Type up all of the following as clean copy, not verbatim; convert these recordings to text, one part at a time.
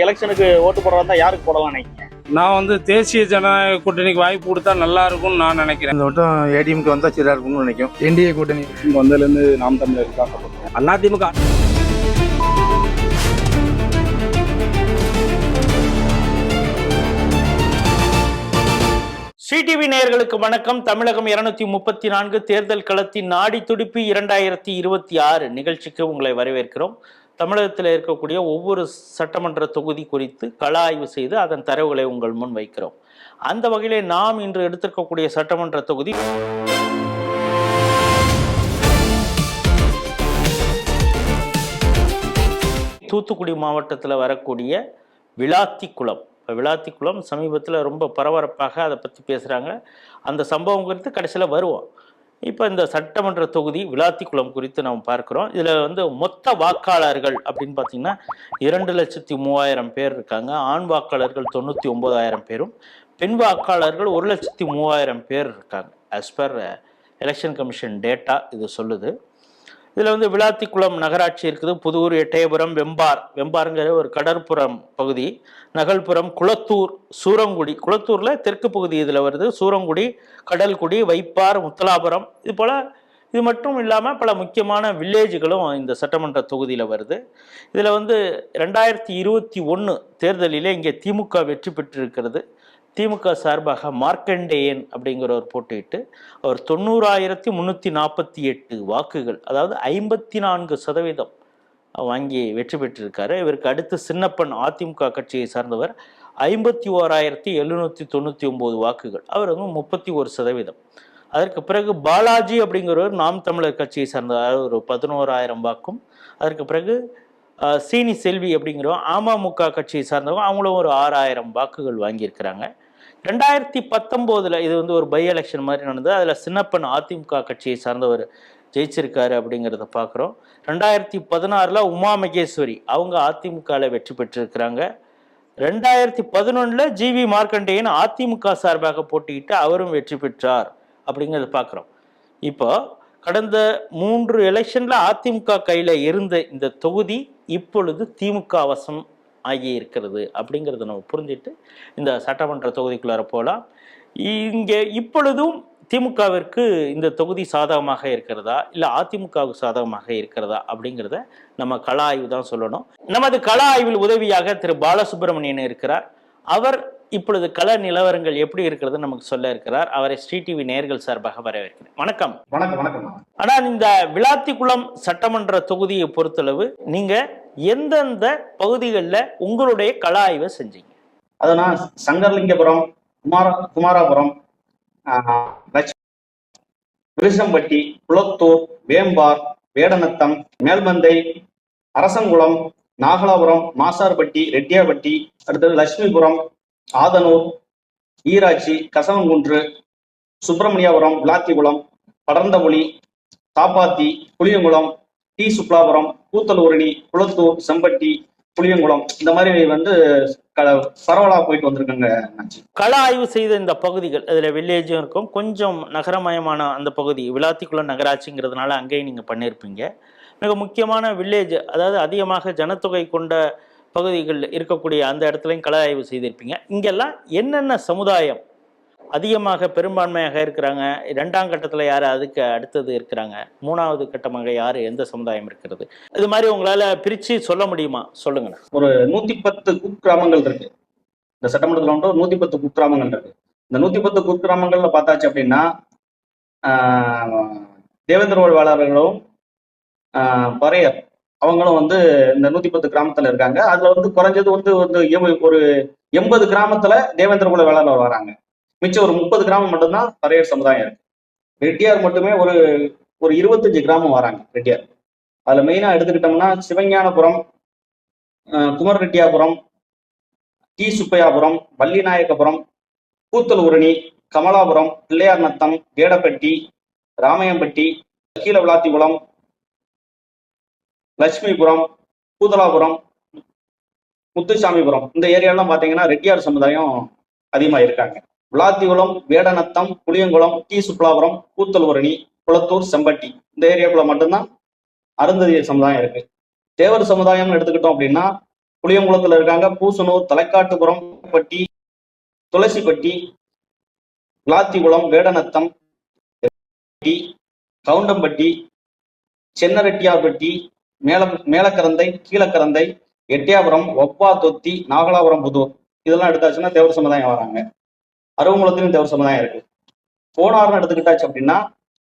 எலெக்ஷனுக்கு ஓட்டு போடுறதா யாருக்கு போடலாம் நினைக்கிறீங்க? நான் தேசிய ஜனநாயக கூட்டணிக்கு வாய்ப்பு கொடுத்தா நல்லா இருக்கும்னு நான் நினைக்கிறேன். இந்த வட்டம் ஏடிஎம்க்கு வந்தா சரியா இருக்கும்னு நினைக்கும். என்டிஏ கூட்டணி வந்ததுலேருந்து நாம் தமிழர் தான் சொல்லுவோம். அதிமுக ஸ்ரீடிவி நேயர்களுக்கு வணக்கம். தமிழகம் 234 தேர்தல் களத்தின் நாடி துடிப்பு 2026 நிகழ்ச்சிக்கு உங்களை வரவேற்கிறோம். தமிழகத்தில் இருக்கக்கூடிய ஒவ்வொரு சட்டமன்ற தொகுதி குறித்து கள ஆய்வு செய்து அதன் தரவுகளை உங்கள் முன் வைக்கிறோம். அந்த வகையிலே நாம் இன்று எடுத்திருக்கக்கூடிய சட்டமன்ற தொகுதி தூத்துக்குடி மாவட்டத்தில் வரக்கூடிய விளாத்திக்குளம். விளாத்திக்குளம் சமீபத்தில் ரொம்ப பரபரப்பாக அதை பற்றி பேசுகிறாங்க. அந்த சம்பவம் குறித்து கடைசியில் வருவோம். இப்போ இந்த சட்டமன்ற தொகுதி விளாத்திக்குளம் குறித்து நாம் பார்க்குறோம். இதில் மொத்த வாக்காளர்கள் அப்படின்னு பார்த்தீங்கன்னா 2,03,000 பேர் இருக்காங்க. ஆண் வாக்காளர்கள் 99,000 பேரும், பெண் வாக்காளர்கள் 1,03,000 பேர் இருக்காங்க. As per election commission data இது சொல்லுது. இதில் விளாத்திக்குளம் நகராட்சி இருக்குது. புதூர், எட்டயபுரம், வெம்பாருங்கிற ஒரு கடற்புறம் பகுதி, நகல்புரம், குளத்தூர், சூரங்குடி. குளத்தூரில் தெற்கு பகுதி இதில் வருது. சூரங்குடி, கடல்குடி, வைப்பார், முத்தலாபுரம், இது மட்டும் இல்லாமல் பல முக்கியமான வில்லேஜுகளும் இந்த சட்டமன்ற தொகுதியில் வருது. இதில் 2021 தேர்தலிலே இங்கே திமுக வெற்றி பெற்றிருக்கிறது. திமுக சார்பாக மார்க்கண்டேயன் அப்படிங்கிறவர் போட்டியிட்டு அவர் 90,348 வாக்குகள், அதாவது 54% வாங்கி வெற்றி பெற்றிருக்காரு. இவருக்கு அடுத்து சின்னப்பன் அதிமுக கட்சியை சார்ந்தவர் 51,799 வாக்குகள், அவர் 31%. அதற்கு பிறகு பாலாஜி அப்படிங்கிறவர் நாம் தமிழர் கட்சியை சார்ந்தவர், ஒரு 11,000 வாக்கும். அதற்கு பிறகு சீனி செல்வி அப்படிங்கிறவங்க அமமுக கட்சியை சார்ந்தவங்க, அவங்களும் ஒரு 6,000 வாக்குகள் வாங்கியிருக்கிறாங்க. 2019 இது ஒரு பை எலெக்ஷன் மாதிரி நடந்தது. அதில் சின்னப்பன் அதிமுக கட்சியை சார்ந்தவர் ஜெயிச்சிருக்காரு அப்படிங்கிறத பார்க்குறோம். 2016 உமா மகேஸ்வரி அவங்க அதிமுகவில் வெற்றி பெற்றிருக்கிறாங்க. 2011 ஜிவி மார்க்கண்டேயன் அதிமுக சார்பாக போட்டியிட்டு அவரும் வெற்றி பெற்றார் அப்படிங்கிறத பார்க்குறோம். இப்போ கடந்த 3 எலெக்ஷனில் அதிமுக கையில் இருந்த இந்த தொகுதி இப்பொழுது திமுக வசம் ஆகி இருக்கிறது அப்படிங்கிறத நம்ம புரிஞ்சுட்டு இந்த சட்டமன்ற தொகுதிக்குள்ளார போகலாம். இங்கே இப்பொழுதும் திமுகவிற்கு இந்த தொகுதி சாதகமாக இருக்கிறதா இல்லை அதிமுகவுக்கு சாதகமாக இருக்கிறதா அப்படிங்கிறத நம்ம கள ஆய்வு தான் சொல்லணும். நமது கள ஆய்வில் உதவியாக திரு பாலசுப்ரமணியன் இருக்கிறார். அவர் இப்பொழுது கள நிலவரங்கள் எப்படி இருக்கிறது நமக்கு சொல்ல இருக்கிறார். அவரை ஸ்ரீடிவி நேயர்கள் சார்பாக வரவேற்கிறேன். வணக்கம். வணக்கம். ஆனால் இந்த விளாத்திக்குளம் சட்டமன்ற தொகுதியை பொறுத்தளவு நீங்க எந்தெந்த பகுதிகளில் உங்களுடைய கள ஆய்வை செஞ்சீங்க? அதுனா சங்கர்லிங்கபுரம், குமாராபுரம், விருசம்பட்டி, குளத்தூர், வேம்பார், வேடநத்தம், மேல்மந்தை, அரசங்குளம், நாகலாபுரம், மாசார்பட்டி, ரெட்டியாபட்டி, அடுத்தது லட்சுமிபுரம், ஆதனூர், ஈராட்சி, கசவன்குன்று, சுப்பிரமணியாபுரம், விளாத்திக்குளம், படர்ந்தபுலி, தாப்பாத்தி, புளியங்குளம், டி சுப்லாபுரம், கூத்தலூரணி, குளத்தூர், செம்பட்டி, புளியங்குளம், இந்த மாதிரி பரவலாக போயிட்டு வந்திருக்காங்க. கள ஆய்வு செய்த இந்த பகுதிகள், அதில் வில்லேஜும் இருக்கும், கொஞ்சம் நகரமயமான அந்த பகுதி விளாத்திக்குளம் நகராட்சிங்கிறதுனால அங்கேயும் நீங்கள் பண்ணியிருப்பீங்க. மிக முக்கியமான வில்லேஜ், அதாவது அதிகமாக ஜனத்தொகை கொண்ட பகுதிகள் இருக்கக்கூடிய அந்த இடத்துலையும் கள ஆய்வு செய்திருப்பீங்க. இங்கெல்லாம் என்னென்ன சமுதாயம் அதிகமாக பெரும்பான்மையாக இருக்கிறாங்க? 2ஆம் கட்டத்தில் யார் அதுக்கு அடுத்தது இருக்கிறாங்க? 3வது கட்டமாக யார், எந்த சமுதாயம் இருக்கிறது? இது மாதிரி உங்களால் பிரித்து சொல்ல முடியுமா? சொல்லுங்கண்ணா. ஒரு 110 குக்கிராமங்கள் இருக்கு இந்த சட்டமன்றத்தில். 110 குக்கிராமங்கள் இருக்கு. இந்த 110 குக்கிராமங்கள்ல பார்த்தாச்சு அப்படின்னா தேவேந்திர வேளாளர்களும் பறையர் அவங்களும் இந்த 110 கிராமத்துல இருக்காங்க. அதுல குறைஞ்சது ஒரு 80 கிராமத்துல தேவேந்திர குல வேளாளர் வராங்க. மிச்சம் ஒரு 30 கிராமம் மட்டும்தான் பறையர் சமுதாயம் இருக்கு. ரெட்டியார் மட்டுமே ஒரு 25 கிராமம் வராங்க ரெட்டியார். அதுல மெயினா எடுத்துக்கிட்டோம்னா சிவஞானபுரம், குமர் ரெட்டியாபுரம், டி சுப்பையாபுரம், வள்ளிநாயக்கபுரம், கூத்தலூரணி, கமலாபுரம், பிள்ளையார் நத்தம், வேடப்பட்டி, ராமையம்பட்டி, கீழ விளாத்திக்குளம், லட்சுமிபுரம், கூதலாபுரம், முத்துசாமிபுரம், இந்த ஏரியாலாம் பாத்தீங்கன்னா ரெட்டியார் சமுதாயம் அதிகமா இருக்காங்க. விளாத்திக்குளம், வேடநத்தம், புளியங்குளம், டி சுப்லாபுரம், கூத்தலூரணி, குளத்தூர், செம்பட்டி, இந்த ஏரியாக்குள்ள மட்டும்தான் அருந்ததியர் சமுதாயம் இருக்கு. தேவர் சமுதாயம் எடுத்துக்கிட்டோம் அப்படின்னா புளியங்குளத்துல இருக்காங்க, பூசனூர், தலைக்காட்டுப்புறம், பட்டி, துளசிப்பட்டி, விளாத்திகுளம், வேடநத்தம், கவுண்டம்பட்டி, சென்னரெட்டியார்பட்டி, மேலக்கரந்தை, கீழக்கரந்தை, எட்டயாபுரம், ஒப்பா, தொத்தி, நாகலாபுரம், புதூர் இதெல்லாம் எடுத்தாச்சுன்னா தேவர் சமுதாயம் வராங்க. அருவங்குளத்திலும் தேவர் சமுதாயம் இருக்கு. கோனார்னு எடுத்துக்கிட்டாச்சு அப்படின்னா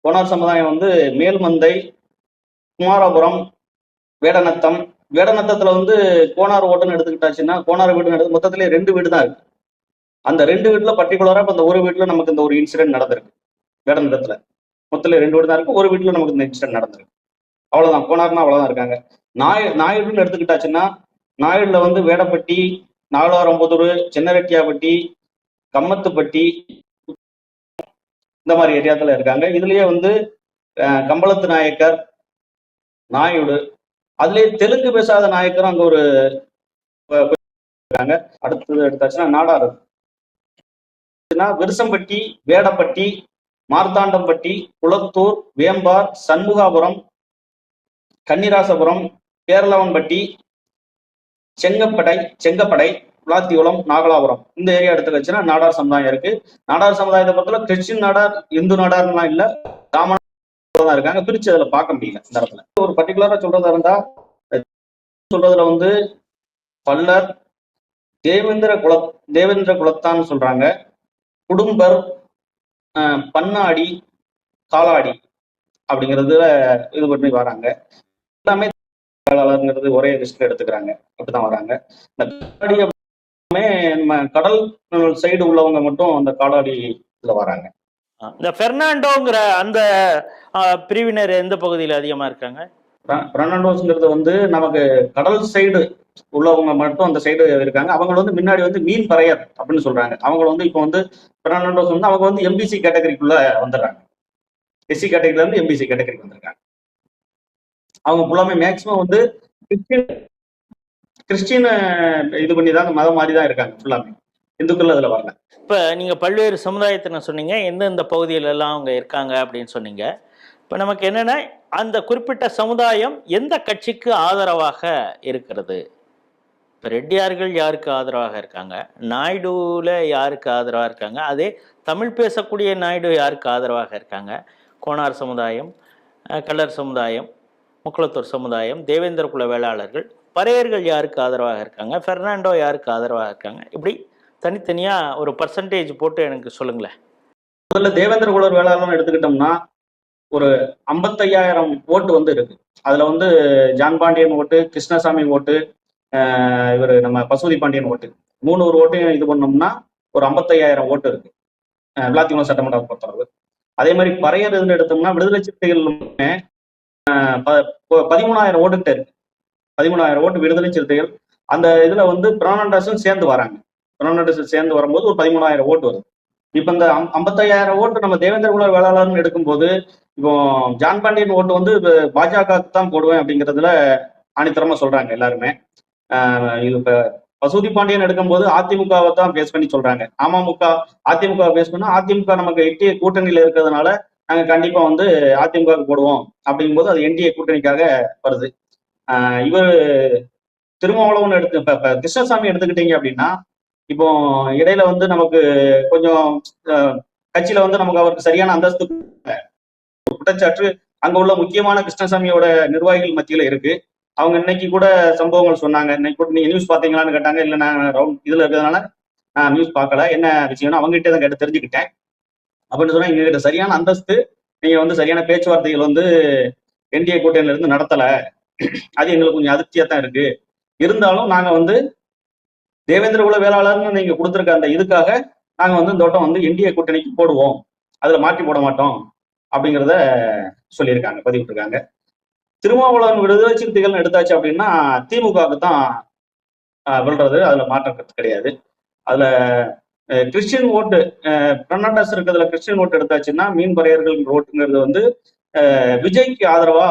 கோனார் சமுதாயம் வந்து மேல்மந்தை, குமாரபுரம், வேடநத்தம். வேடநத்தத்துல வந்து கோனார் ஓட்டுன்னு எடுத்துக்கிட்டாச்சுன்னா கோனார் வீடுன்னு எடுத்து மொத்தத்திலே 2 வீடு தான் இருக்கு. அந்த 2 வீட்டுல பர்டிகுலரா இப்ப இந்த ஒரு வீட்டுல நமக்கு இந்த ஒரு இன்சிடென்ட் நடந்திருக்கு. வேடநத்தத்துல மொத்தத்துல 2 வீடு தான் இருக்கு. ஒரு வீட்டுல நமக்கு இந்த இன்சிடென்ட் நடந்திருக்கு. அவ்வளவுதான். கோனார்னா அவ்வளவுதான் இருக்காங்க. நாயுடுன்னு எடுத்துக்கிட்டாச்சுன்னா நாயுடுல வந்து வேடப்பட்டி, நாகலாபுரம், சென்னரெட்டியாபட்டி, கம்மத்துப்பட்டி இந்த மாதிரி ஏரியாத்துல இருக்காங்க. இதுலயே வந்து கம்பளத்து நாயக்கர், நாயுடு, அதுலயே தெலுங்கு பேசாத நாயக்கரும் அங்க ஒரு இருக்காங்க. அடுத்தது எடுத்தாச்சுன்னா நாடார், விருசம்பட்டி, வேடப்பட்டி, மார்த்தாண்டம்பட்டி, குளத்தூர், வேம்பார், சண்முகாபுரம், கன்னிராசபுரம், பேரளவன்பட்டி, செங்கப்படை, விளாத்திகுளம், நாகலாபுரம் இந்த ஏரியா எடுத்துக்கிச்சுன்னா நாடார் சமுதாயம் இருக்கு. நாடார் சமுதாயத்தை பொறுத்தவரை கிறிஸ்டின் நாடார், இந்து நாடார்லாம் இல்ல, தான் இருக்காங்க. பிரிச்சு அதுல பார்க்க முடியல. இந்த இடத்துல ஒரு பர்டிகுலரா சொல்றதா இருந்தா சொல்றதுல வந்து பல்லர், தேவேந்திர குலத்தான் சொல்றாங்க, குடும்பர், பன்னாடி, காலாடி அப்படிங்கிறதுல இது பண்ணி வராங்க. எல்லாமே வேளாளர்ங்கிறது ஒரே லிஸ்ட்ல எடுத்துக்கிறாங்க. அப்படிதான் வராங்க. இந்த காலாடி எல்லாமே நம்ம கடல் சைடு உள்ளவங்க மட்டும் அந்த காலாடி இதுல வராங்க. இந்த பெர்னாண்டோங்கிற அந்த பிரிவினர் எந்த பகுதியில் அதிகமா இருக்காங்க? பெர்னாண்டோஸ்ங்கிறது வந்து நமக்கு கடல் சைடு உள்ளவங்க மட்டும் அந்த சைடு இருக்காங்க. அவங்க வந்து முன்னாடி வந்து மீன் பறையர் அப்படின்னு சொல்றாங்க. அவங்க வந்து இப்போ வந்து பெர்னாண்டோஸ் வந்து அவங்க வந்து எம்பிசி கேட்டகரிக்குள்ள வந்துடுறாங்க. எஸ்சி கேட்டகரியில இருந்து எம்பிசி கேட்டகரிக்கு வந்திருக்காங்க. அவங்க ஃபுல்லாமே மேக்சிமம் வந்து கிறிஸ்டின் இது பண்ணி தான் மதம் மாதிரி தான் இருக்காங்க. ஃபுல்லாமே இந்துக்கள் அதுல வரல. இப்ப நீங்க பல்வேறு சமுதாயத்தினர் சொன்னீங்க, எந்தெந்த பகுதியில எல்லாம் அவங்க இருக்காங்க அப்படின்னு சொன்னீங்க. இப்ப நமக்கு என்னன்னா, அந்த குறிப்பிட்ட சமுதாயம் எந்த கட்சிக்கு ஆதரவாக இருக்கிறது? இப்போ ரெட்டியார்கள் யாருக்கு ஆதரவாக இருக்காங்க, நாயுடுவில் யாருக்கு ஆதரவாக இருக்காங்க, அதே தமிழ் பேசக்கூடிய நாயுடு யாருக்கு ஆதரவாக இருக்காங்க, கோனார் சமுதாயம், கல்லர் சமுதாயம், முக்குளத்தூர் சமுதாயம், தேவேந்திர குல வேளாளர்கள், பறையர்கள் யாருக்கு ஆதரவாக இருக்காங்க, பெர்னாண்டோ யாருக்கு ஆதரவாக இருக்காங்க, இப்படி தனித்தனியாக ஒரு பர்சன்டேஜ் போட்டு எனக்கு சொல்லுங்களேன். முதல்ல தேவேந்திர குல வேளாளர்னு எடுத்துக்கிட்டோம்னா ஒரு 55,000 ஓட்டு வந்து இருக்கு. அதுல வந்து ஜான் பாண்டியன் ஓட்டு, கிருஷ்ணசாமி ஓட்டு, இவர் நம்ம பசுபதி பாண்டியன் ஓட்டு 300 ஓட்டையும் இது பண்ணோம்னா ஒரு 55,000 ஓட்டு இருக்கு விளாத்திகுளம் சட்டமன்ற பொறுத்தளவு. அதே மாதிரி பறையர் இதுன்னு எடுத்தோம்னா விடுதலை சிறுத்தைகள் 13,000 ஓட்டுகிட்ட இருக்கு. 13,000 ஓட்டு விடுதலை சிறுத்தைகள். அந்த இதுல வந்து பெர்னாண்டஸும் சேர்ந்து வராங்க. பெர்னாண்டஸ் சேர்ந்து வரும்போது ஒரு 13,000 ஓட்டு வருது. இப்ப இந்த 55,000 ஓட்டு நம்ம தேவேந்திர குல வேளாளர்னு எடுக்கும்போது இப்போ ஜான் பாண்டியன் ஓட்டு வந்து பாஜகவுக்கு தான் போடுவேன் அப்படிங்கிறதுல ஆணித்தரமா சொல்றாங்க எல்லாருமே. இது இப்ப பசுபதி பாண்டியன் எடுக்கும்போது அதிமுகவை தான் பேஸ் பண்ணி சொல்றாங்க. அதிமுக பேஸ் பண்ணா அதிமுக நமக்கு என்டிஏ கூட்டணியில இருக்கிறதுனால நாங்க கண்டிப்பா வந்து அதிமுகவுக்கு போடுவோம் அப்படிங்கும்போது அது என்டிஏ கூட்டணிக்காக வருது. இவர் திருமாவளவன் இப்ப கிருஷ்ணசாமி எடுத்துக்கிட்டீங்க அப்படின்னா இப்போ இடையில வந்து நமக்கு கொஞ்சம் கட்சியில வந்து நமக்கு அவருக்கு சரியான அந்தஸ்து குற்றச்சாட்டு அங்க உள்ள முக்கியமான கிருஷ்ணசாமியோட நிர்வாகிகள் மத்தியில இருக்கு. அவங்க இன்னைக்கு கூட சம்பவங்கள் சொன்னாங்க. இன்னைக்கு கூட நீங்க நியூஸ் பாத்தீங்களான்னு கேட்டாங்க. இல்ல நான் ரவுண்ட் இதுல இருக்கிறதுனால நான் நியூஸ் பார்க்கல, என்ன விஷயம்னா அவங்க கிட்டே தான் கேட்டு தெரிஞ்சுக்கிட்டேன் அப்படின்னு சொன்னா எங்க கிட்ட சரியான அந்தஸ்து, நீங்க வந்து சரியான பேச்சுவார்த்தைகள் வந்து என்டிஏ கூட்டணியில இருந்து நடத்தல, அது எங்களுக்கு கொஞ்சம் அதிர்ச்சியா தான் இருக்கு. இருந்தாலும் நாங்க வந்து தேவேந்திர குல வேளாளர்னு நீங்க கொடுத்துருக்க அந்த இதுக்காக நாங்க வந்து இந்த வட்டம் வந்து என்டிஏ கூட்டணிக்கு போடுவோம், அதுல மாற்றி போட மாட்டோம் அப்படிங்கிறத சொல்லியிருக்காங்க, பதிவிட்டிருக்காங்க. திருமாவளவன் விடுதலை சிறுத்தைகள் எடுத்தாச்சு அப்படின்னா திமுகவுக்கு தான் விழுறது, அதுல மாற்றம் கிடையாது. அதுல கிறிஸ்டின் ஓட்டு பெர்னாண்டஸ் இருக்கிறதுல கிறிஸ்டின் ஓட்டு எடுத்தாச்சுன்னா மீன் பறையர்கள் ஓட்டுங்கிறது வந்து விஜய்க்கு ஆதரவா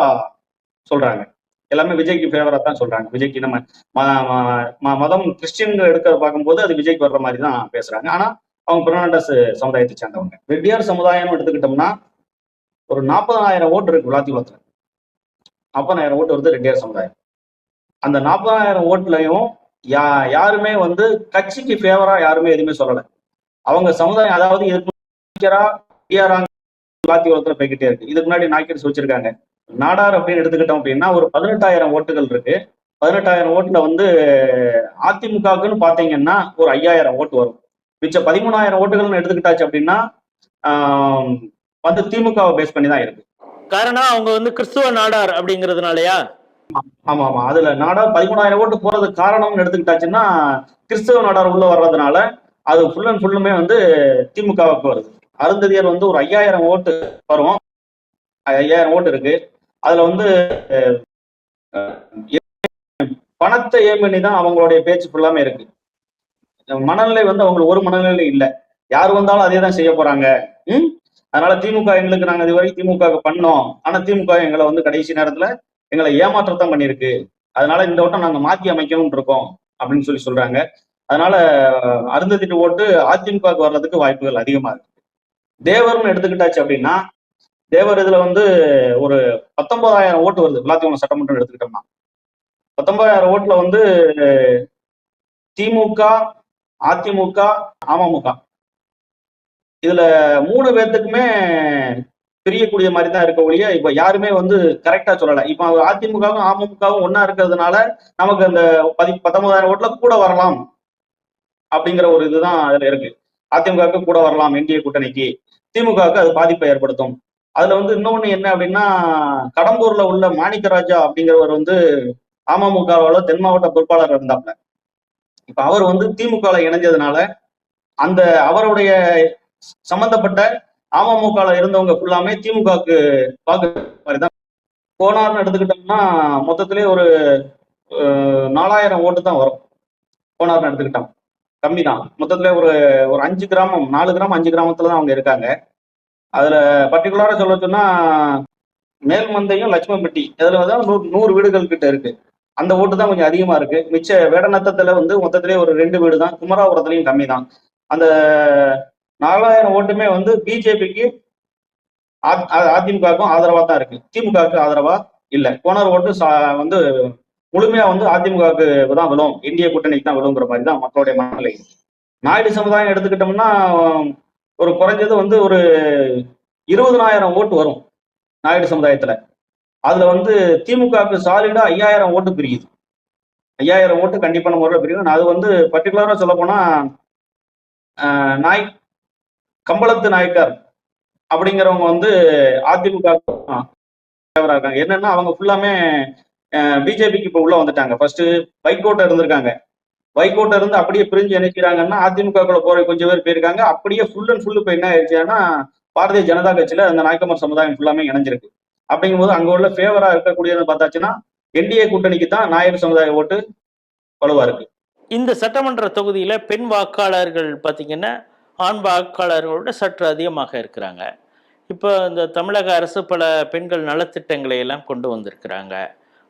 சொல்றாங்க. எல்லாமே விஜய்க்கு ஃபேவரா தான் சொல்றாங்க. விஜய்க்கு நம்ம மதம் கிறிஸ்டின் எடுக்கிறத பார்க்கும்போது அது விஜய்க்கு வர்ற மாதிரி தான் பேசுறாங்க. ஆனா அவங்க பெர்னாண்டஸ் சமுதாயத்தை சேர்ந்தவங்க. ரெட்டியார் சமுதாயம் எடுத்துக்கிட்டோம்னா ஒரு 40,000 ஓட்டு இருக்கு விளாத்திகுளத்துல. 40,000 ஓட்டு வருது ரெட்டியார் சமுதாயம். அந்த 40,000 ஓட்டுலையும் யாருமே வந்து கட்சிக்கு ஃபேவரா யாருமே எதுவுமே சொல்லல. அவங்க சமுதாயம், அதாவது இதுக்கு அதிமுகத்துல போய்கிட்டே இருக்கு. இதுக்கு முன்னாடி நாய்க்கர்ஸ் வச்சிருக்காங்க. நாடார் அப்படின்னு எடுத்துக்கிட்டோம் அப்படின்னா ஒரு 18,000 ஓட்டுகள் இருக்கு. 18,000 ஓட்டுல வந்து அதிமுகவுக்குன்னு பாத்தீங்கன்னா ஒரு 5,000 ஓட்டு வரும். மிச்ச 13,000 ஓட்டுகள்னு எடுத்துக்கிட்டாச்சு அப்படின்னா வந்து திமுகவை பேஸ் பண்ணி தான் இருக்கு. காரணம் அவங்க வந்து கிறிஸ்துவ நாடார் அப்படிங்கிறதுனாலயா? ஆமா ஆமா, அதுல நாடார் 13,000 ஓட்டு போறதுக்கு காரணம்னு எடுத்துக்கிட்டாச்சுன்னா கிறிஸ்தவ நாடார் உள்ள வர்றதுனால அது ஃபுல் அண்ட் ஃபுல்லுமே வந்து திமுகவுக்கு வருது. அருந்ததியர் வந்து ஒரு 5,000 ஓட்டு வரும். 5,000 ஓட்டு இருக்கு. அதுல வந்து பணத்தை ஏம் பண்ணி தான் அவங்களுடைய பேச்சு ஃபுல்லாமே இருக்கு. மனநிலை வந்து அவங்களுக்கு ஒரு மனநிலை இல்லை. யார் வந்தாலும் அதே தான் செய்ய போறாங்க. அதனால திமுக எங்களுக்கு, நாங்க இதுவரை திமுக பண்ணோம், ஆனா திமுக எங்களை வந்து கடைசி நேரத்துல எங்களை ஏமாற்றத்தான் பண்ணிருக்கு. அதனால இந்த வட்டம் நாங்க மாத்தி அமைக்கணும்னு இருக்கோம் அப்படின்னு சொல்றாங்க. அதனால அருந்ததிட்டு ஓட்டு அதிமுகவுக்கு வர்றதுக்கு வாய்ப்புகள் அதிகமா இருக்கு. தேவர்னு எடுத்துக்கிட்டாச்சு அப்படின்னா தேவர் இதுல வந்து ஒரு 19,000 ஓட்டு வருது. விளாத்திக்குளம் சட்டமன்றம் எடுத்துக்கிட்டோம்னா 19,000 ஓட்டுல வந்து திமுக, அதிமுக, அமமுக இதுல 3 பேர்த்துக்குமே பிரியக்கூடிய மாதிரி தான் இருக்க ஒழிய இப்ப யாருமே வந்து கரெக்டா சொல்லல. இப்ப அதிமுகவும் அமமுகவும் ஒன்னா இருக்கிறதுனால நமக்கு அந்த 19,000 ஓட்டுல கூட வரலாம் அப்படிங்கிற ஒரு இதுதான் அதுல இருக்கு. அதிமுகவுக்கு கூட வரலாம் என்டிஏ கூட்டணிக்கு, திமுகவுக்கு அது பாதிப்பை ஏற்படுத்தும். அதுல வந்து இன்னொன்னு என்ன அப்படின்னா, கடம்பூர்ல உள்ள மாணிக்கராஜா அப்படிங்கிறவர் வந்து அமமுகவோட தென் மாவட்ட பொறுப்பாளர் இருந்தாப்ல. இப்ப அவர் வந்து திமுக இணைஞ்சதுனால அந்த அவருடைய சம்பந்தப்பட்ட அமமுக இருந்தவங்க ஃபுல்லாமே திமுகவுக்கு வாக்கு மாதிரிதான். கோனார்னு எடுத்துக்கிட்டோம்னா மொத்தத்திலே ஒரு 4,000 ஓட்டு தான் வரும். கோனார்னு எடுத்துக்கிட்டோம் கம்மி தான். மொத்தத்திலே ஒரு 5 கிராமம், 4 கிராமம் 5 கிராமத்துல தான் அவங்க இருக்காங்க. அதுல பர்டிகுலரா சொல்ல சொன்னா மேல்மந்தையும் லட்சுமம்பட்டி அதுல தான் 100 வீடுகள் கிட்ட இருக்கு. அந்த ஓட்டு தான் கொஞ்சம் அதிகமா இருக்கு. மிச்ச வேடநத்தத்துல வந்து மொத்தத்திலே ஒரு 2 வீடு தான். குமராபுரத்துலயும் கம்மி தான். அந்த 4,000 ஓட்டுமே வந்து பிஜேபிக்கு அதிமுகவுக்கும் ஆதரவா தான் இருக்கு, திமுகவுக்கு ஆதரவா இல்ல. கோனார் ஓட்டு வந்து முழுமையா வந்து அதிமுகவுக்கு தான் விழும், இந்திய கூட்டணிக்கு தான் விழுங்கிற மாதிரி தான் மக்களுடைய மனநிலை. நாயுடு சமுதாயம் எடுத்துக்கிட்டோம்னா ஒரு குறைஞ்சது வந்து ஒரு 20,000 ஓட்டு வரும் நாயுடு சமுதாயத்துல. அதுல வந்து திமுகவுக்கு சாலிடா 5,000 ஓட்டு பிரியுது. 5,000 ஓட்டு கண்டிப்பான முறையில் பிரியும். அது வந்து பர்டிகுலரா சொல்ல போனா கம்பளத்து நாயக்கர் அப்படிங்கிறவங்க வந்து அதிமுக இருக்காங்க. என்னன்னா அவங்க ஃபுல்லாமே பிஜேபிக்கு இப்ப உள்ள வந்துட்டாங்க. ஃபர்ஸ்ட் வைகோட்ட இருந்திருக்காங்க. வைகோட்ட இருந்து அப்படியே பிரிஞ்சு நினைக்கிறாங்கன்னா அதிமுகக்குள்ள போற கொஞ்சம் பேர் போயிருக்காங்க. அப்படியே ஃபுல் அண்ட் ஃபுல் இப்ப என்ன ஆயிடுச்சுன்னா பாரதிய ஜனதா கட்சியில அந்த நாயக்கமர் சமுதாயம் ஃபுல்லாமே இணைஞ்சிருக்கு. அப்படிங்கும்போது அங்க உள்ள ஃபேவரா இருக்கக்கூடியது பார்த்தாச்சுன்னா என்டிஏ கூட்டணிக்கு தான் நாயர் சமுதாய ஓட்டு வலுவா இருக்கு. இந்த சட்டமன்ற தொகுதியில பெண் வாக்காளர்கள் பார்த்தீங்கன்னா ஆண் வாக்காளர்களோட சற்று அதிகமாக இருக்கிறாங்க. இப்போ இந்த தமிழக அரசு பல பெண்கள் நலத்திட்டங்களை எல்லாம் கொண்டு வந்திருக்கிறாங்க.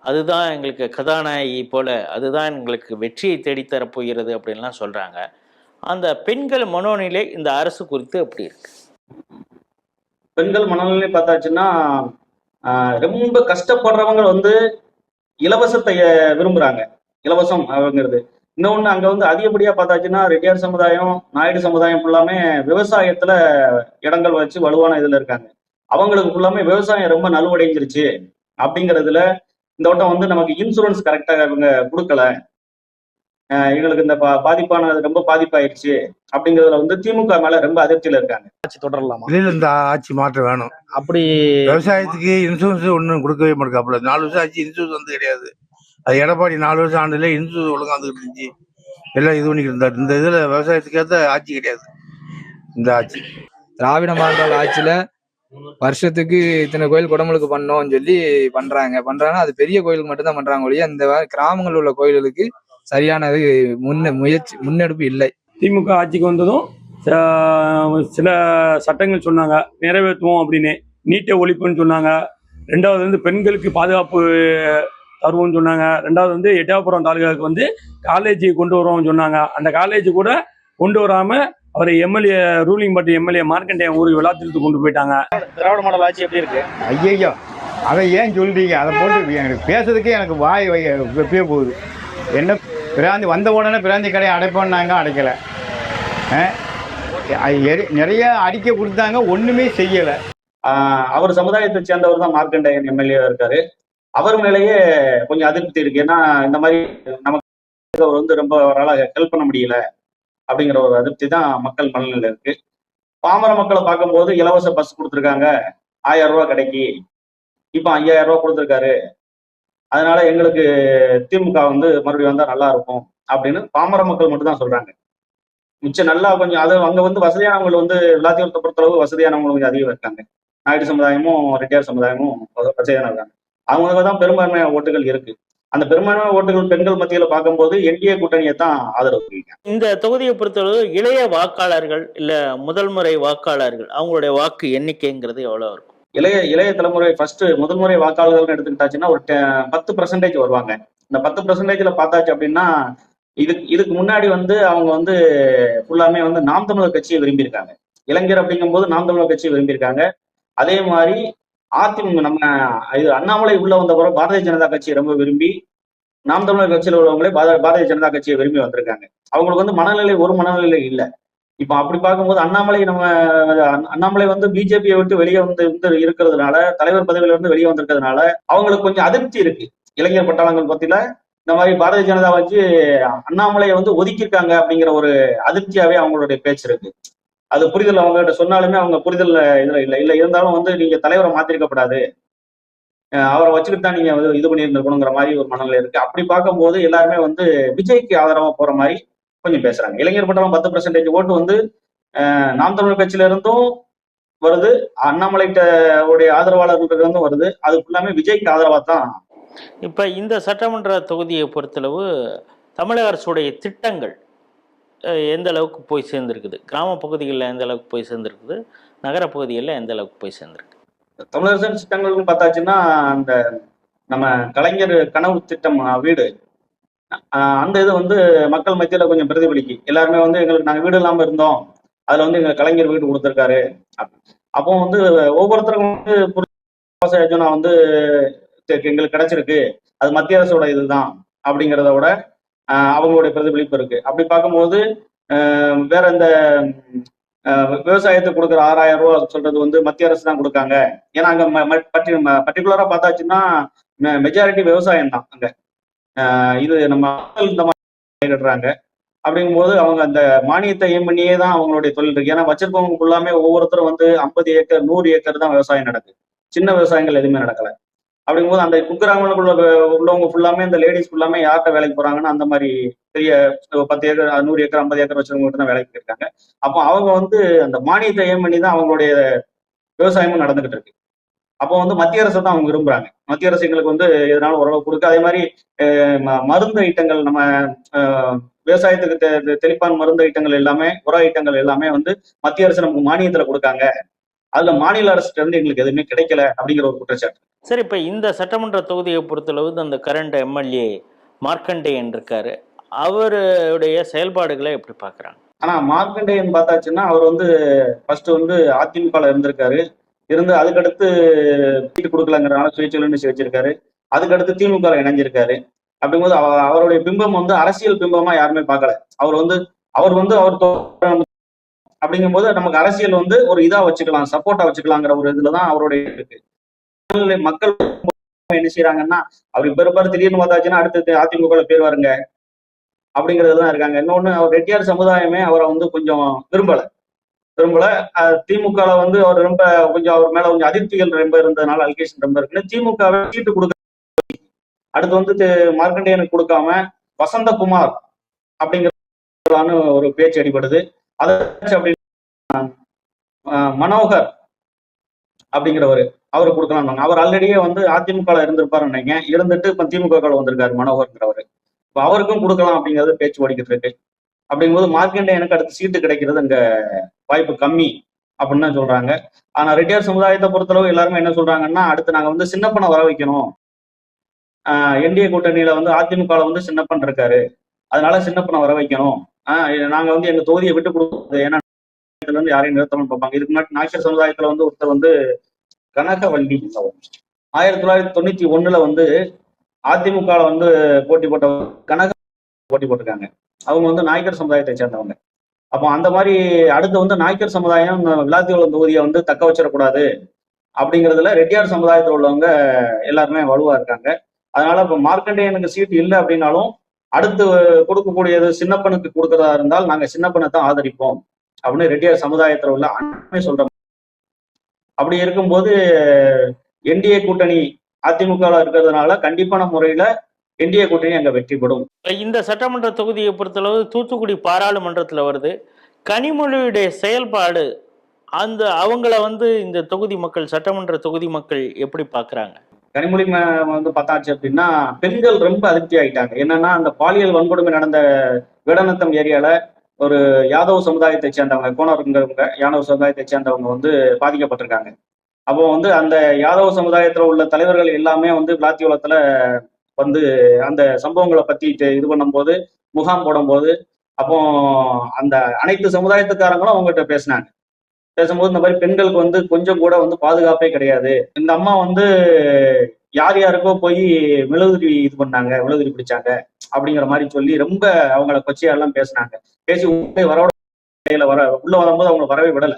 அதுதான் எங்களுக்கு கதாநாயகி போல, அதுதான் எங்களுக்கு வெற்றியை தேடித்தரப்போகிறது அப்படின்லாம் சொல்றாங்க. அந்த பெண்கள் மனோநிலை இந்த அரசு குறித்து எப்படி இருக்கு? பெண்கள் மனநிலை பார்த்தாச்சுன்னா ரொம்ப கஷ்டப்படுறவங்க வந்து இலவசத்தை விரும்புறாங்க. இலவசம் அப்படிங்கிறது. இன்னொன்னு அங்க வந்து அதிகப்படியா பார்த்தாச்சுன்னா ரெட்டியார் சமுதாயம், நாயுடு சமுதாயம் ஃபுல்லாமே விவசாயத்துல இடங்கள் வச்சு வலுவான இதுல இருக்காங்க. அவங்களுக்கு ஃபுல்லாமே விவசாயம் ரொம்ப நலுவடைஞ்சிருச்சு அப்படிங்கிறதுல இந்த வட்டம் வந்து நமக்கு இன்சூரன்ஸ் கரெக்டா இவங்க கொடுக்கல, எங்களுக்கு இந்த பாதிப்பானது ரொம்ப பாதிப்பாயிருச்சு அப்படிங்கிறதுல வந்து திமுக மேல ரொம்ப அதிர்ச்சியில இருக்காங்க. ஆட்சி தொடரலாமா? வெளியில இந்த ஆட்சி மாற்றம் வேணும். அப்படி விவசாயத்துக்கு இன்சூரன்ஸ் ஒன்றும் கொடுக்கவே மாட்டேங்காப்புல. 4 வருஷம் ஆச்சு, இன்சூரன்ஸ் வந்து கிடையாது. அது எடப்பாடி 4 வருஷம் ஆண்டுல இன்சூரன்ஸ் ஒழுங்கா வந்துகிட்டு இருந்துச்சு, எல்லாம் இது பண்ணிக்கிட்டு இருந்தாரு. இந்த இதுல விவசாயத்துக்கு ஏற்ற ஆட்சி கிடையாது இந்த ஆட்சி. திராவிட மாடல் ஆட்சியில வருஷத்துக்கு இத்தனை கோயில் குடமுழுக்கு பண்ணோம்னு சொல்லி பண்றாங்கன்னா அது பெரிய கோயிலுக்கு மட்டும் தான் பண்றாங்க ஒழிய இந்த கிராமங்கள் உள்ள கோயில்களுக்கு சரியானது முன்னெடுப்பு இல்லை. திமுக ஆட்சிக்கு வந்ததும் சில சட்டங்கள் சொன்னாங்க நிறைவேற்றுவோம் அப்படின்னு. நீட்டை ஒழிப்புன்னு சொன்னாங்க. 2வது வந்து பெண்களுக்கு பாதுகாப்பு தருவோம்னு சொன்னாங்க. 2வது வந்து எட்டயபுரம் தாலுகாவுக்கு வந்து காலேஜ் கொண்டு வருவோம்னு சொன்னாங்க. அந்த காலேஜ் கூட கொண்டு வராம அவரை MLA ruling party MLA Markandeyan ஊருக்கு விளாத்திட்டு கொண்டு போயிட்டாங்க. திராவிட மாடல் ஆட்சி எப்படி இருக்கு? ஐயோ, அதை ஏன் சொல்றீங்க? அதை போட்டு எனக்கு பேசுறதுக்கே எனக்கு வாய் வெப்பே போகுது. என்ன பிராந்தி வந்த உடனே பிராந்தி கடையை அடைப்போன்னாங்க, அடைக்கலை. நிறைய அறிக்கை கொடுத்தாங்க, ஒன்றுமே செய்யலை. அவர் சமுதாயத்தை சேர்ந்தவர் தான் மார்க்கண்டேயன் எம்எல்ஏ இருக்காரு. அவர் மேலேயே கொஞ்சம் அதிருப்தி இருக்கு. ஏன்னா இந்த மாதிரி நமக்கு அவர் வந்து ரொம்ப அவரால் ஹெல்ப் பண்ண முடியல அப்படிங்கிற ஒரு அதிருப்தி தான் மக்கள் மனநிலையில இருக்கு. பாமர மக்களை பார்க்கும்போது இலவச பஸ் கொடுத்துருக்காங்க, 1000 ரூபாய் கடைக்கு, இப்போ 5000 ரூபாய் கொடுத்துருக்காரு, அதனால எங்களுக்கு திமுக வந்து மறுபடியும் வந்தா நல்லா இருக்கும் அப்படின்னு பாமர மக்கள் மட்டும் தான் சொல்றாங்க. மிச்சம் நல்லா கொஞ்சம் அது அங்க வந்து வசதியானவங்க வந்து விளாத்தியோரத்தை பொறுத்தளவு வசதியானவங்க கொஞ்சம் அதிகம் இருக்காங்க. நாயுடு சமுதாயமும் ரெட்டியார் சமுதாயமும் வசதியான இருக்காங்க. அவங்களுக்கு தான் பெரும்பான்மையான ஓட்டுகள் இருக்கு. அந்த பெரும்பான்மையான ஓட்டுகள் பெண்கள் மத்தியில பார்க்கும்போது என்டிஏ கூட்டணியை தான் ஆதரவு. இந்த தொகுதியை பொறுத்தளவு இளைய வாக்காளர்கள் இல்ல முதல் முறை வாக்காளர்கள் அவங்களுடைய வாக்கு எண்ணிக்கைங்கிறது எவ்வளவு இருக்கும்? இளைய தலைமுறை ஃபர்ஸ்ட் முதல் முறை வாக்காளர்கள் எடுத்துக்கிட்டாச்சுன்னா ஒரு 10% வருவாங்க. இந்த 10%ல பார்த்தாச்சு அப்படின்னா இதுக்கு முன்னாடி வந்து அவங்க வந்து ஃபுல்லாமே வந்து நாம் தமிழர் கட்சியை விரும்பியிருக்காங்க. இளைஞர் அப்படிங்கும்போது நாம் தமிழர் கட்சியை விரும்பியிருக்காங்க. அதே மாதிரி அதிமுக நம்ம இது அண்ணாமலை உள்ள வந்த பிறகு பாரதிய ஜனதா கட்சியை ரொம்ப விரும்பி நாம் தமிழர் கட்சியில் உள்ளவங்களே பாரதிய ஜனதா கட்சியை விரும்பி வந்திருக்காங்க. அவங்களுக்கு வந்து ஒரு மனநிலை இல்லை. இப்ப அப்படி பார்க்கும்போது அண்ணாமலை வந்து பிஜேபியை விட்டு வெளியே வந்து இருக்கிறதுனால, தலைவர் பதவியில இருந்து வெளியே வந்திருக்கிறதுனால அவங்களுக்கு கொஞ்சம் அதிருப்தி இருக்கு. இளைஞர் பட்டாளங்கள் பத்தியில இந்த மாதிரி பாரதிய ஜனதா வச்சு அண்ணாமலையை வந்து ஒதுக்கியிருக்காங்க அப்படிங்கிற ஒரு அதிருப்தியாவே அவங்களுடைய பேச்சு இருக்கு. அது புரிதல் அவங்க கிட்ட சொன்னாலுமே அவங்க புரிதல் இதுல இல்ல இருந்தாலும் வந்து நீங்க தலைவரை மாத்திருக்கப்படாது, அவரை வச்சுக்கிட்டு தான் நீங்க இது பண்ணியிருந்திருக்கணுங்கிற மாதிரி ஒரு மனநிலை இருக்கு. அப்படி பார்க்கும்போது எல்லாருமே வந்து விஜய்க்கு ஆதரவா போற மாதிரி கொஞ்சம் பேசுறாங்க. இளைஞர் பட்டாளம் 10% ஓட்டு வந்து நாம் தமிழர் கட்சியில இருந்தும் வருது, அண்ணாமலைட்ட உடைய ஆதரவாளர்கள் இருந்தும் வருது. அது ஃபுல்லாமே விஜய்க்கு ஆதரவா தான். இப்ப இந்த சட்டமன்ற தொகுதியை பொறுத்தளவு தமிழக அரசுடைய திட்டங்கள் எந்த அளவுக்கு போய் சேர்ந்திருக்குது? கிராம பகுதிகளில் எந்த அளவுக்கு போய் சேர்ந்திருக்குது? நகர பகுதிகளில் எந்த அளவுக்கு போய் சேர்ந்திருக்கு? தமிழக அரசின் திட்டங்கள்னு பார்த்தாச்சுன்னா அந்த நம்ம கலைஞர் கனவு திட்டம் வீடு, அந்த இது வந்து மக்கள் மத்தியில கொஞ்சம் பிரதிபலிக்கு. எல்லாருமே வந்து எங்களுக்கு நாங்கள் வீடு இல்லாமல் இருந்தோம், அதுல வந்து எங்க கலைஞர் வீடு கொடுத்துருக்காரு. அப்போ வந்து ஒவ்வொருத்தருக்கும் வந்து யோஜனா வந்து எங்களுக்கு கிடைச்சிருக்கு, அது மத்திய அரசோட இதுதான் அப்படிங்கிறத விட அவங்களுடைய பிரதிபலிப்பு இருக்கு. அப்படி பார்க்கும்போது வேற இந்த விவசாயத்துக்கு கொடுக்குற 6000 ரூபாய் சொல்றது வந்து மத்திய அரசு தான் கொடுக்காங்க. ஏன்னா அங்க பர்டிகுலரா பார்த்தாச்சுன்னா மெஜாரிட்டி விவசாயம் தான் அங்க. இது நம்ம இந்த மாதிரி கட்டுறாங்க. அப்படிங்கும்போது அவங்க அந்த மானியத்தை ஏம் பண்ணியே தான் அவங்களுடைய தொழில் இருக்கு. ஏன்னா வச்சிருக்கவங்க ஃபுல்லாமே ஒவ்வொருத்தரும் வந்து 50 ஏக்கர் 100 ஏக்கர் தான் விவசாயம் நடக்குது, சின்ன விவசாயங்கள் எதுவுமே நடக்கல. அப்படிங்கும்போது அந்த குக்கிராமங்களுக்குள்ள உள்ளவங்க ஃபுல்லாமே இந்த லேடிஸ் ஃபுல்லாமே யார்கிட்ட வேலைக்கு போறாங்கன்னா அந்த மாதிரி பெரிய 10 ஏக்கர் 100 ஏக்கர் 50 ஏக்கர் வச்சவங்க தான் வேலைக்கு போயிருக்காங்க. அப்போ அவங்க வந்து அந்த மானியத்தை ஏம் பண்ணி தான் அவங்களுடைய விவசாயமும் நடந்துகிட்டு இருக்கு. அப்போ வந்து மத்திய அரசு தான் அவங்க விரும்புறாங்க. மத்திய அரசு எங்களுக்கு வந்து எதனால ஓரளவு கொடுக்கு. அதே மாதிரி மருந்து ஐட்டங்கள், நம்ம விவசாயத்துக்கு தெளிப்பான் மருந்து ஐட்டங்கள் எல்லாமே, உர ஐட்டங்கள் எல்லாமே வந்து மத்திய அரசு நமக்கு மானியத்துல கொடுக்காங்க, அதுல மாநில அரசுல இருந்து எங்களுக்கு எதுவுமே கிடைக்கல அப்படிங்கிற ஒரு குற்றச்சாட்டு. சரி, இப்ப இந்த சட்டமன்ற தொகுதியை பொறுத்தளவு அந்த கரண்ட் எம்எல்ஏ மார்க்கண்டேயன் இருக்காரு, அவருடைய செயல்பாடுகளை எப்படி பாக்குறாங்க? ஆனா மார்க்கண்டேயன் பார்த்தாச்சுன்னா அவர் வந்து ஃபர்ஸ்ட் வந்து அதிமுகல இருந்திருக்காரு, இருந்து அதுக்கடுத்து சீட்டு கொடுக்கலங்கிறனால சுயேட்சையில வச்சிருக்காரு, அதுக்கடுத்து திமுக இணைஞ்சிருக்காரு. அப்படிங்கும்போது அவருடைய பிம்பம் வந்து அரசியல் பிம்பமா யாருமே பார்க்கல. அவர் அப்படிங்கும்போது நமக்கு அரசியல் வந்து ஒரு இதா வச்சுக்கலாம், சப்போர்ட்டா வச்சுக்கலாங்கிற ஒரு இதுலதான் அவருடைய இருக்கு. மக்கள் என்ன செய்யறாங்கன்னா அவர் இப்ப இருப்பாரு, திடீர்னு பார்த்தாச்சுன்னா அடுத்து அதிமுக பேருவாருங்க அப்படிங்கிறதுதான் இருக்காங்க. இன்னொன்னு அவர் ரெட்டியார் சமுதாயமே அவரை வந்து கொஞ்சம் விரும்பல. திமுக வந்து அவர் ரொம்ப கொஞ்சம் அவர் மேல கொஞ்சம் அதிருப்திகள் ரொம்ப இருந்ததுனால அலிகேஷன் ரொம்ப இருக்குன்னு திமுக சீட்டு கொடுக்க, அடுத்து வந்து மார்க்கண்டேயனுக்கு கொடுக்காம வசந்தகுமார் அப்படிங்கிற ஒரு பேச்சு அடிபடுது. அதை மனோகர் அப்படிங்கிறவரு அவரு கொடுக்கலாம். அவர் ஆல்ரெடியே வந்து அதிமுக இருந்திருப்பாரு நினைக்கிறேன், இருந்துட்டு இப்ப திமுக வந்திருக்காரு மனோகர்ங்கிறவரு. இப்ப அவருக்கும் கொடுக்கலாம் அப்படிங்கிறது பேச்சு ஓடிக்கிட்டு இருக்கு. அப்படிங்கும்போது மார்க்கண்டேயனுக்கு அடுத்து சீட்டு கிடைக்கிறது அங்க வாய்ப்பு கம்மி அப்படின்னு தான் சொல்றாங்க. ஆனா ரெட்டியார் சமுதாயத்தை பொறுத்தளவு எல்லாருமே என்ன சொல்றாங்கன்னா, அடுத்து நாங்க வந்து சின்னப்பனை வர வைக்கணும், என்டிஏ கூட்டணியில வந்து அதிமுக வந்து சின்னப்பன் இருக்காரு, அதனால சின்னப்பனை வர வைக்கணும், நாங்க வந்து எங்க தொகுதியை விட்டு கொடுக்குறது, ஏன்னா இருந்து யாரையும் நிறுத்தணும்னு பார்ப்பாங்க. இதுக்கு முன்னாடி நாயக்கர் சமுதாயத்துல வந்து ஒருத்தர் வந்து கனகவள்ளி 1991 வந்து அதிமுக வந்து போட்டி போட்ட கனக போட்டி போட்டிருக்காங்க. அவங்க வந்து நாயக்கர் சமுதாயத்தை சேர்ந்தவங்க. அப்போ அந்த மாதிரி அடுத்து வந்து நாயக்கர் சமுதாயம் விளாத்திக்குளம் தொகுதியை வந்து தக்க வச்சிடக்கூடாது அப்படிங்கிறதுல ரெட்டியார் சமுதாயத்தில் உள்ளவங்க எல்லாருமே வலுவா இருக்காங்க. அதனால இப்போ மார்க்கண்டேயனுக்கு சீட் இல்லை அப்படின்னாலும் அடுத்து கொடுக்கக்கூடியது சின்னப்பனுக்கு கொடுக்கறதா இருந்தால் நாங்க சின்னப்பனை தான் ஆதரிப்போம் அப்படின்னு ரெட்டியார் சமுதாயத்தில் உள்ள அனைவருமே சொல்றோம். அப்படி இருக்கும்போது என்டிஏ கூட்டணி அதிமுக இருக்கிறதுனால கண்டிப்பான முறையில என்டிஏ கூட்டணி அங்க வெற்றி பெறும். இந்த சட்டமன்ற தொகுதியை பொறுத்தளவு தூத்துக்குடி பாராளுமன்றத்தில் வருது. கனிமொழியுடைய செயல்பாடு அவங்கள வந்து இந்த தொகுதி மக்கள், சட்டமன்ற தொகுதி மக்கள் எப்படி பார்க்குறாங்க? கனிமொழி வந்து பார்த்தாச்சு அப்படின்னா பெண்கள் ரொம்ப அதிருப்தி ஆகிட்டாங்க. என்னன்னா அந்த பாலியல் வன்கொடுமை நடந்த வேடநத்தம் ஏரியால ஒரு யாதவ் சமுதாயத்தை சேர்ந்தவங்க, கோணருங்கிறவங்க யாதவ் சமுதாயத்தை சேர்ந்தவங்க வந்து பாதிக்கப்பட்டிருக்காங்க. அப்போ வந்து அந்த யாதவ சமுதாயத்துல உள்ள தலைவர்கள் எல்லாமே வந்து விளாத்திக்குளத்துல வந்து அந்த சம்பவங்களை பத்தி இது பண்ணும்போது, முகாம் போடும்போது, அப்போ அந்த அனைத்து சமுதாயத்துக்காரங்களும் அவங்ககிட்ட பேசினாங்க. பேசும்போது இந்த மாதிரி பெண்களுக்கு வந்து கொஞ்சம் கூட வந்து பாதுகாப்பே கிடையாது. இந்த அம்மா வந்து யார் யாருக்கோ போய் மெழுகுதிரி இது பண்ணாங்க, மெழுகுதிரி பிடிச்சாங்க அப்படிங்கிற மாதிரி சொல்லி ரொம்ப அவங்கள கொச்சையெல்லாம் பேசினாங்க. பேசி உள்ளே உள்ள வரும்போது அவங்களை வரவே விடலை.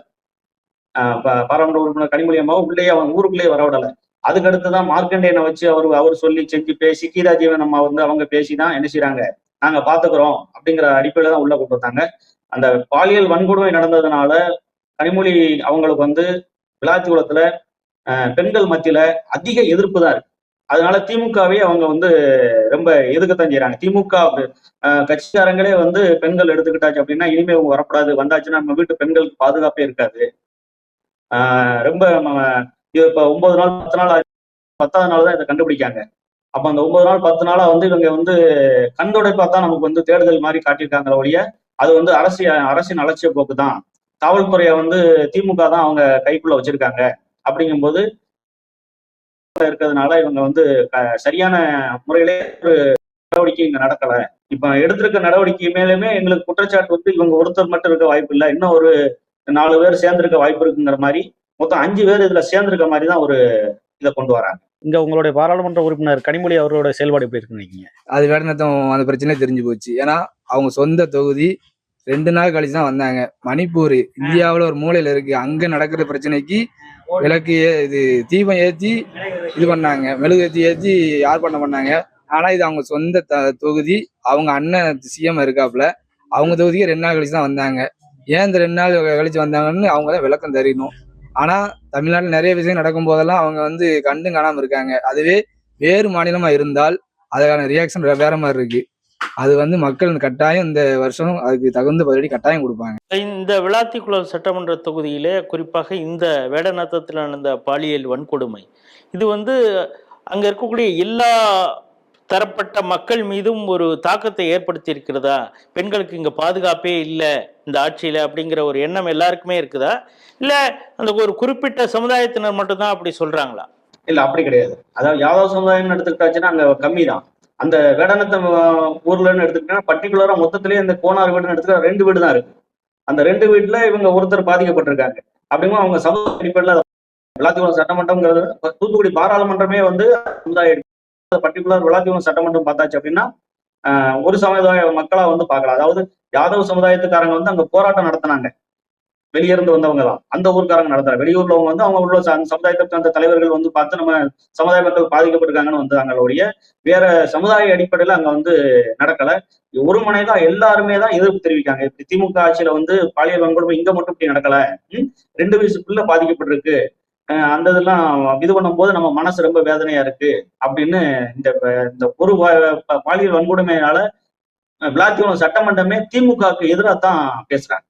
பாராளுமன்ற உறுப்பினர் கனிமொழி அம்மாவை உள்ளேயே அவங்க ஊருக்குள்ளேயே வரவிடலை. அதுக்கு அடுத்துதான் மார்க்கண்டேயனை வச்சு அவர் சொல்லி செஞ்சு பேசி கீதா ஜீவன் அம்மா வந்து அவங்க பேசிதான் என்ன செய்யறாங்க, நாங்க பாத்துக்கிறோம் அப்படிங்கிற அடிப்படையில தான் உள்ள கொண்டு வந்தாங்க. அந்த பாலியல் வன்கொடுமை நடந்ததுனால கனிமொழி அவங்களுக்கு வந்து விளாத்திக்குளத்துல பெண்கள் மத்தியில அதிக எதிர்ப்பு தான் இருக்கு. அதனால திமுகவே அவங்க வந்து ரொம்ப எதுக்கத்தான் செய்யறாங்க. திமுக கட்சிக்காரங்களே வந்து பெண்கள் எடுத்துக்கிட்டாச்சு அப்படின்னா இனிமே அவங்க வரக்கூடாது, வந்தாச்சுன்னா நம்ம வீட்டு பெண்களுக்கு பாதுகாப்பே இருக்காது. ரொம்ப இப்ப 9 நாள் 10 நாள் 10வது நாள் தான் இதை கண்டுபிடிக்காங்க. அப்ப அந்த 9 நாள் 10 நாளா வந்து இவங்க வந்து கண்துடைப்பா தான் நமக்கு வந்து தேடுதல் மாதிரி காட்டியிருக்காங்களே ஒழிய அது வந்து அரசின் அலட்சிய போக்கு தான். காவல்துறையை வந்து திமுக தான் அவங்க கைக்குள்ள வச்சிருக்காங்க. அப்படிங்கும்போது இருக்கிறதுனால இவங்க வந்து சரியான முறையிலே ஒரு நடவடிக்கை இங்க நடக்கல. இப்ப எடுத்திருக்க நடவடிக்கை மேலுமே எங்களுக்கு குற்றச்சாட்டு வந்து இவங்க ஒருத்தர் மட்டும் இருக்க வாய்ப்பு இல்லை, இன்னும் ஒரு 4 பேர் சேர்ந்திருக்க வாய்ப்பு இருக்குங்கிற மாதிரி மொத்தம் 5 பேர் இதுல சேர்ந்திருக்க மாதிரி தான் ஒரு இதை கொண்டு வராங்க. இங்க உங்களுடைய பாராளுமன்ற உறுப்பினர் கனிமொழி அவரோட செயல்பாடு எப்படி இருக்குன்னு நினைக்கிறீங்க? அது வேடநத்தம் அந்த பிரச்சனை தெரிஞ்சு போச்சு. ஏன்னா அவங்க சொந்த தொகுதி 2 நாள் கழிச்சு தான் வந்தாங்க. மணிப்பூர் இந்தியாவில் ஒரு மூலையில இருக்கு, அங்க நடக்கிற பிரச்சனைக்கு விளக்கு இது தீபம் ஏற்றி இது பண்ணாங்க, மெழுகு ஏற்றி ஆர்ப்பாட்டம் பண்ணாங்க. ஆனா இது அவங்க சொந்த தொகுதி, அவங்க அண்ணன் சிஎம் இருக்காப்புல, அவங்க தொகுதிக்கு 2 நாள் கழிச்சு தான் வந்தாங்க. ஏன் இந்த 2 நாள் கழிச்சு வந்தாங்கன்னு அவங்க தான் விளக்கம் தெரியணும். ஆனா தமிழ்நாட்டில் நிறைய விஷயம் நடக்கும் போதெல்லாம் அவங்க வந்து கண்டும் காணாம இருக்காங்க. அதுவே வேறு மாநிலமா இருந்தால் அதுக்கான ரியாக்ஷன் வேற மாதிரி இருக்கு. அது வந்து மக்கள் கட்டாயம் இந்த வருஷம் அதுக்கு தகுந்த பதிலடி கட்டாயம் கொடுப்பாங்க. இந்த விளாத்திக்குளம் சட்டமன்ற தொகுதியிலே குறிப்பாக இந்த வேடநத்தத்தில் நடந்த பாலியல் வன்கொடுமை இது வந்து அங்க இருக்கக்கூடிய எல்லா தரப்பட்ட மக்கள் மீதும் ஒரு தாக்கத்தை ஏற்படுத்தி இருக்கிறதா? பெண்களுக்கு இங்க பாதுகாப்பே இல்லை இந்த ஆட்சியில அப்படிங்கிற ஒரு எண்ணம் எல்லாருக்குமே இருக்குதா, இல்ல அந்த ஒரு குறிப்பிட்ட சமுதாயத்தினர் மட்டும்தான் அப்படி சொல்றாங்களா? இல்ல அப்படி கிடையாது. அதாவது யாதவ சமுதாயம் எடுத்துக்கிட்டாச்சுன்னா அங்க கம்மி தான். அந்த வேடநத்தம் ஊர்லன்னு எடுத்துக்கிட்டா பர்டிகுலரா மொத்தத்திலேயே இந்த கோனார் வீடுன்னு எடுத்துக்கிட்டா 2 வீடு தான் இருக்கு. அந்த 2 வீட்டுல இவங்க ஒருத்தர் பாதிக்கப்பட்டிருக்காங்க. அப்படிங்கும்போது அவங்க சமுதாய அடிப்படையில விளாத்திக்குளம் சட்டமன்றம்ங்கிறது தூத்துக்குடி பாராளுமன்றமே வந்து சமுதாய பர்டிகுலர் விளாத்திக்குளம் சட்டமன்றம் பார்த்தாச்சு அப்படின்னா ஒரு சமுதாய மக்களா வந்து பார்க்கலாம். அதாவது யாதவ சமுதாயத்துக்காரங்க வந்து அங்க போராட்டம் நடத்தினாங்க, வெளியிருந்து வந்தவங்க தான் அந்த ஊருக்காரங்க நடத்துறாங்க. வெளியூர்லவங்க வந்து அவங்க உள்ள அந்த சமுதாயத்துக்கு அந்த தலைவர்கள் வந்து பார்த்து நம்ம சமுதாய மக்கள் பாதிக்கப்பட்டிருக்காங்கன்னு வந்தாங்களுடைய வேற சமுதாய அடிப்படையில அங்க வந்து நடக்கல. ஒரு முனைதான் எல்லாருமே தான் எதிர்ப்பு தெரிவிக்காங்க. இப்படி திமுக ஆட்சியில வந்து பாலியல் வன்கொடுமை இங்க மட்டும் இப்படி நடக்கல, 2 வயசுக்குள்ள பாதிக்கப்பட்டிருக்கு, அந்த இதெல்லாம் இது பண்ணும் போது நம்ம மனசு ரொம்ப வேதனையா இருக்கு அப்படின்னு இந்த ஒரு பாலியல் வன்கொடுமையினால விளாத்திக்குளம் சட்டமன்றமே திமுகவுக்கு எதிராக தான் பேசுறாங்க.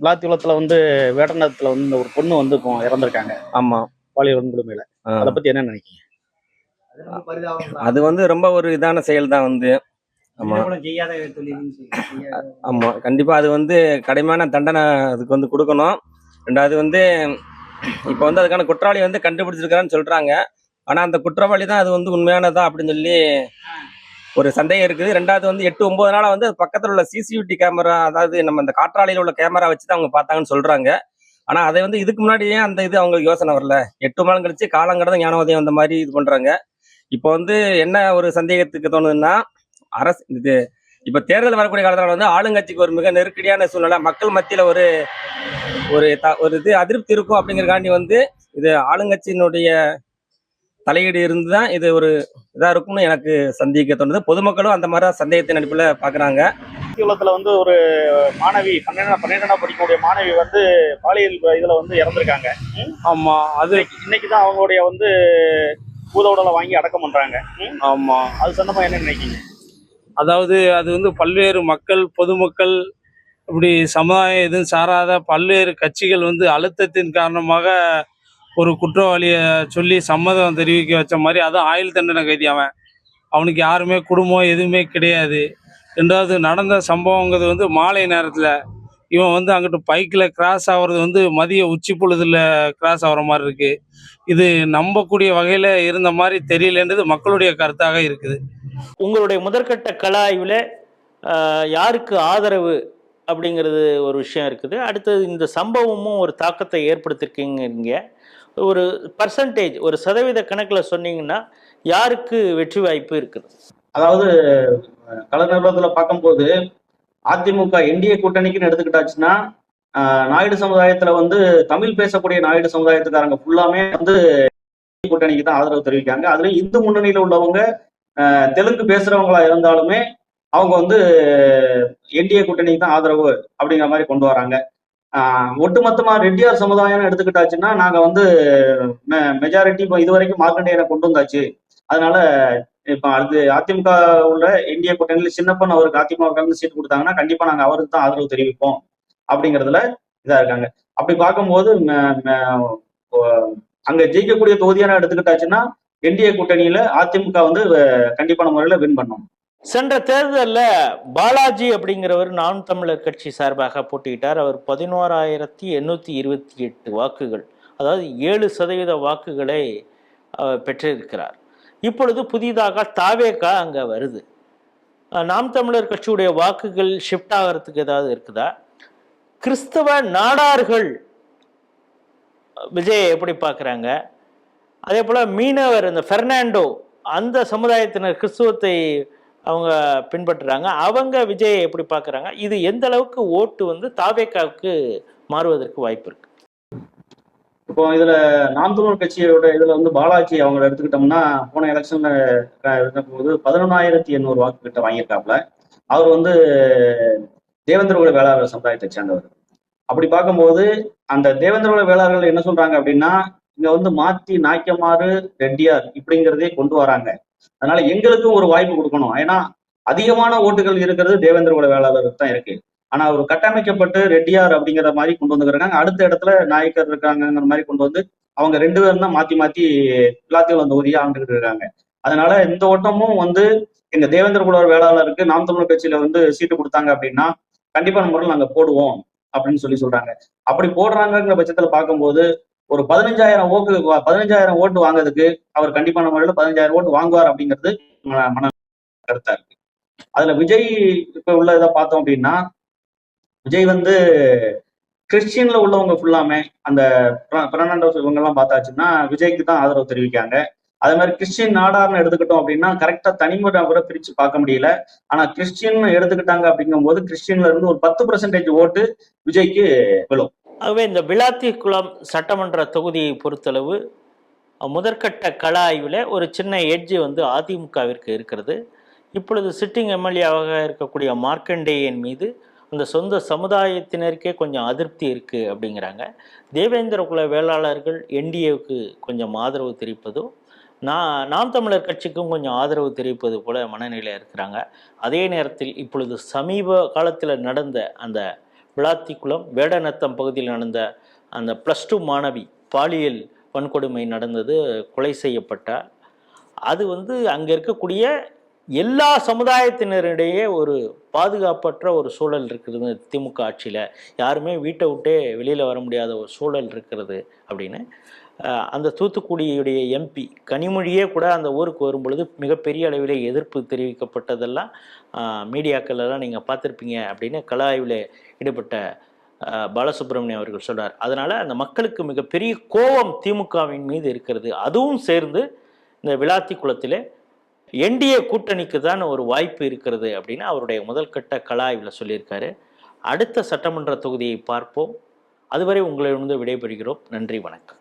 விளாத்திக்குளத்துல வந்து வேடநத்தத்துல வந்து ஒரு பொண்ணு வந்து இறந்திருக்காங்க. ஆமா, பாலியல் வன்கொடுமையில. அதை பத்தி என்ன நினைக்கிறீங்க? அது வந்து ரொம்ப ஒரு இதான செயல் தான் வந்து. ஆமா ஆமா, கண்டிப்பா அது வந்து கடுமையான தண்டனை அதுக்கு வந்து கொடுக்கணும். 2வது வந்து இப்போ வந்து அதுக்கான குற்றவாளி வந்து கண்டுபிடிச்சிருக்கான்னு சொல்றாங்க. ஆனா அந்த குற்றவாளி தான் அது வந்து உண்மையானதா அப்படின்னு சொல்லி ஒரு சந்தேகம் இருக்குது. 2வது வந்து 8-9 நாளா வந்து பக்கத்தில் உள்ள சிசிடிவி கேமரா, அதாவது நம்ம இந்த காற்றாலையில் உள்ள கேமரா வச்சு தான் அவங்க பார்த்தாங்கன்னு சொல்றாங்க. ஆனா அதை வந்து இதுக்கு முன்னாடியே அந்த இது அவங்களுக்கு யோசனை வரல. 8 மாதம் கழிச்சு காலங்கடந்த ஞானோதயம் அந்த மாதிரி இது பண்றாங்க. இப்போ வந்து என்ன ஒரு சந்தேகத்துக்கு தோணுதுன்னா, அரசு இது இப்ப தேர்தல் வரக்கூடிய காலத்துல வந்து ஆளுங்கட்சிக்கு ஒரு மிக நெருக்கடியான சூழ்நிலை, மக்கள் மத்தியில ஒரு ஒரு ஒரு இது அதிருப்தி இருக்கும் அப்படிங்கறக்காண்டி வந்து இது ஆளுங்கட்சியினுடைய தலையீடு இருந்துதான் இது ஒரு இதா இருக்கும்னு எனக்கு சந்தேகிக்க தோணுது. பொதுமக்களும் அந்த மாதிரி சந்தேகத்தின் அடிப்படையில பாக்குறாங்க. குளத்துல வந்து ஒரு மாணவி 12ஆம் படிக்கக்கூடிய மாணவி வந்து பாலியல் இதுல வந்து இறந்திருக்காங்க. ஆமா, அது இன்னைக்கு தான் அவங்களுடைய வந்து பூத உடலை வாங்கி அடக்கம் பண்றாங்க. ஆமா. அது சொந்தமா என்ன நினைக்கிறீங்க? அதாவது அது வந்து பல்வேறு மக்கள், பொதுமக்கள், இப்படி சமுதாயம் எதுவும் சாராத பல்வேறு கட்சிகள் வந்து அழுத்தத்தின் காரணமாக ஒரு குற்றவாளியை சொல்லி சம்மதம் தெரிவிக்க வச்ச மாதிரி. அதுவும் ஆயுள் தண்டனை கைதி அவன். அவனுக்கு யாருமே குடும்பம் எதுவுமே கிடையாது. ரெண்டாவது நடந்த சம்பவங்கிறது வந்து மாலை நேரத்தில் இவன் வந்து அங்கிட்டு பைக்கில் கிராஸ் ஆகிறது வந்து மதிய உச்சி பொழுதுல கிராஸ் ஆகிற மாதிரி இருக்கு. இது நம்பக்கூடிய வகையில் இருந்த மாதிரி தெரியலன்றது மக்களுடைய கருத்தாக இருக்குது. உங்களுடைய முதற்கட்ட கள ஆய்வில் யாருக்கு ஆதரவு அப்படிங்கிறது ஒரு விஷயம் இருக்குது. அடுத்தது இந்த சம்பவமும் ஒரு தாக்கத்தை ஏற்படுத்திருக்கீங்க. ஒரு பர்சன்டேஜ், ஒரு சதவீத கணக்கில் சொன்னீங்கன்னா யாருக்கு வெற்றி வாய்ப்பு இருக்குது? அதாவது கள நிலவரத்துல பார்க்கும்போது அதிமுக என்டிஏ கூட்டணிக்குன்னு எடுத்துக்கிட்டாச்சுன்னா நாயுடு சமுதாயத்துல வந்து தமிழ் பேசக்கூடிய நாயுடு சமுதாயத்துக்காரங்க ஃபுல்லாமே வந்து கூட்டணிக்கு தான் ஆதரவு தெரிவிக்காங்க. அதுலயும் இந்து முன்னணியில உள்ளவங்க தெலுங்கு பேசுறவங்களா இருந்தாலுமே அவங்க வந்து என்டிஏ கூட்டணிக்கு தான் ஆதரவு அப்படிங்கிற மாதிரி கொண்டு வராங்க. ஒட்டுமொத்தமா ரெட்டியார் சமுதாயம் எடுத்துக்கிட்டாச்சுன்னா நாங்க வந்து மெஜாரிட்டி இப்போ இது வரைக்கும் மார்க்கண்டேயனை கொண்டு வந்தாச்சு. அதனால இப்ப அடுத்து அதிமுக உள்ள என்டிஏ கூட்டணியில் சின்னப்பன் அவருக்கு அதிமுக சீட் கொடுத்தாங்கன்னா கண்டிப்பா நாங்க அவருக்கு தான் ஆதரவு தெரிவிப்போம் அப்படிங்கிறதுல இதா இருக்காங்க. அப்படி பார்க்கும்போது அங்க ஜெயிக்கக்கூடிய தொகுதியான எடுத்துக்கிட்டாச்சுன்னா என்டிஏ கூட்டணியில அதிமுக வந்து கண்டிப்பான முறையில வின் பண்ணும். சென்ற தேர்தலில் பாலாஜி அப்படிங்கிறவர் நாம் தமிழர் கட்சி சார்பாக போட்டியிட்டார். அவர் 11,828 வாக்குகள், அதாவது 7% வாக்குகளை பெற்றிருக்கிறார். இப்பொழுது புதிதாக தாவேகா அங்கே வருது. நாம் தமிழர் கட்சியுடைய வாக்குகள் ஷிஃப்ட் ஆகிறதுக்கு ஏதாவது இருக்குதா? கிறிஸ்தவ நாடார்கள் விஜயை எப்படி பார்க்குறாங்க? அதே போல் மீனவர் இந்த பெர்னாண்டோ, அந்த சமுதாயத்தினர் கிறிஸ்துவத்தை அவங்க பின்பற்றுறாங்க. அவங்க விஜயை எப்படி பார்க்குறாங்க? இது எந்த அளவுக்கு ஓட்டு வந்து தாவேகாவுக்கு மாறுவதற்கு வாய்ப்பு இருக்கு? இப்போ இதுல நாம் தமிழர் கட்சியோட இதுல வந்து பாலாஜி அவங்களை எடுத்துக்கிட்டோம்னா போன எலெக்ஷன்ல இருந்தபோது 11,800 வாக்கு கிட்ட வாங்கியிருக்காப்ல. அவர் வந்து தேவேந்திரகுல வேளாளர் சமுதாயத்தை சேர்ந்தவர். அப்படி பார்க்கும்போது அந்த தேவேந்திரகுல வேளாளர்கள் என்ன சொல்றாங்க அப்படின்னா, இங்க வந்து மாத்தி நாய்க்கமாறு ரெட்டியார் இப்படிங்கிறதே கொண்டு வராங்க. அதனால எங்களுக்கும் ஒரு வாய்ப்பு கொடுக்கணும். ஏன்னா அதிகமான ஓட்டுகள் இருக்கிறது தேவேந்திரகுல வேளாளருக்கு தான் இருக்கு. ஆனா ஒரு கட்டமைக்கப்பட்டு ரெட்டியார் அப்படிங்கிற மாதிரி கொண்டு வந்துருக்காங்க. அடுத்த இடத்துல நாயக்கர் இருக்காங்கிற மாதிரி கொண்டு வந்து அவங்க 2 பேரும் தான் மாத்தி மாத்தி எல்லாத்தையும் அந்த தொகுதியா ஆண்டுகிட்டு இருக்காங்க. அதனால இந்த ஓட்டமும் வந்து எங்க தேவேந்திரகுல வேளாளருக்கு நாம் தமிழர் கட்சியில வந்து சீட்டு கொடுத்தாங்க அப்படின்னா கண்டிப்பான முறையில் நாங்க போடுவோம் அப்படின்னு சொல்றாங்க. அப்படி போடுறாங்கிற பட்சத்துல பார்க்கும்போது ஒரு 15,000 ஓட்டு வாங்குறதுக்கு அவர் கண்டிப்பான முறையில 15,000 ஓட்டு வாங்குவார் அப்படிங்கிறது மன கருத்தா இருக்கு. அதுல விஜய் இப்ப உள்ள இதை பார்த்தோம் அப்படின்னா, விஜய் வந்து கிறிஸ்டியன்ல உள்ளவங்க ஃபுல்லாமே அந்த பெர்னாண்டோ இவங்க எல்லாம் பார்த்தாச்சுன்னா விஜய்க்கு தான் ஆதரவு தெரிவிக்காங்க. அதே மாதிரி கிறிஸ்டியன் நாடார்னு எடுத்துக்கிட்டோம் அப்படின்னா கரெக்டா தனிமுறை கூட பிரிச்சு பார்க்க முடியல. ஆனா கிறிஸ்டியன் எடுத்துக்கிட்டாங்க அப்படிங்கும்போது கிறிஸ்டியன்ல இருந்து ஒரு 10% ஓட்டு விஜய்க்கு விழும். ஆகவே இந்த விளாத்திக்குளம் சட்டமன்ற தொகுதியை பொறுத்தளவு முதற்கட்ட கள ஆய்வில் ஒரு சின்ன எட்ஜ் வந்து அதிமுகவிற்கு இருக்கிறது. இப்பொழுது சிட்டிங் எம்எல்ஏவாக இருக்கக்கூடிய மார்க்கண்டேயன் மீது அந்த சொந்த சமுதாயத்தினருக்கே கொஞ்சம் அதிருப்தி இருக்குது அப்படிங்கிறாங்க. தேவேந்திரகுல வேளாளர்கள் என்டிஏவுக்கு கொஞ்சம் ஆதரவு தெரிவிப்பதும் நாம் தமிழர் கட்சிக்கும் கொஞ்சம் ஆதரவு தெரிவிப்பது போல மனநிலையில் இருக்கிறாங்க. அதே நேரத்தில் இப்பொழுது சமீப காலத்தில் நடந்த அந்த விளாத்திக்குளம் வேடநத்தம் பகுதியில் நடந்த அந்த +2 மாணவி பாலியல் வன்கொடுமை நடந்தது, கொலை செய்யப்பட்டார். அது வந்து அங்கே இருக்கக்கூடிய எல்லா சமுதாயத்தினரிடையே ஒரு பாதுகாப்பற்ற ஒரு சூழல் இருக்கிறது. திமுக ஆட்சியில் யாருமே வீட்டை விட்டே வெளியில் வர முடியாத ஒரு சூழல் இருக்கிறது அப்படின்னு அந்த தூத்துக்குடியுடைய எம்பி கனிமொழியே கூட அந்த ஊருக்கு வரும்பொழுது மிகப்பெரிய அளவில் எதிர்ப்பு தெரிவிக்கப்பட்டதெல்லாம் மீடியாக்கள்லாம் நீங்கள் பார்த்துருப்பீங்க அப்படின்னு கள ஆய்வில் ஈடுபட்ட பாலசுப்ரமணியம் அவர்கள் சொல்றார். அதனால அந்த மக்களுக்கு மிகப்பெரிய கோபம் திமுகவின் மீது இருக்கிறது. அதுவும் சேர்ந்து இந்த விளாத்திக்குளத்திலே என்டிஏ கூட்டணிக்கு தான் ஒரு வாய்ப்பு இருக்கிறது அப்படின்னு அவருடைய முதல் கட்ட கள ஆய்வில் சொல்லியிருக்காரு. அடுத்த சட்டமன்ற தொகுதியை பார்ப்போம். அதுவரை உங்களிடமிருந்து விடைபெறுகிறோம். நன்றி, வணக்கம்.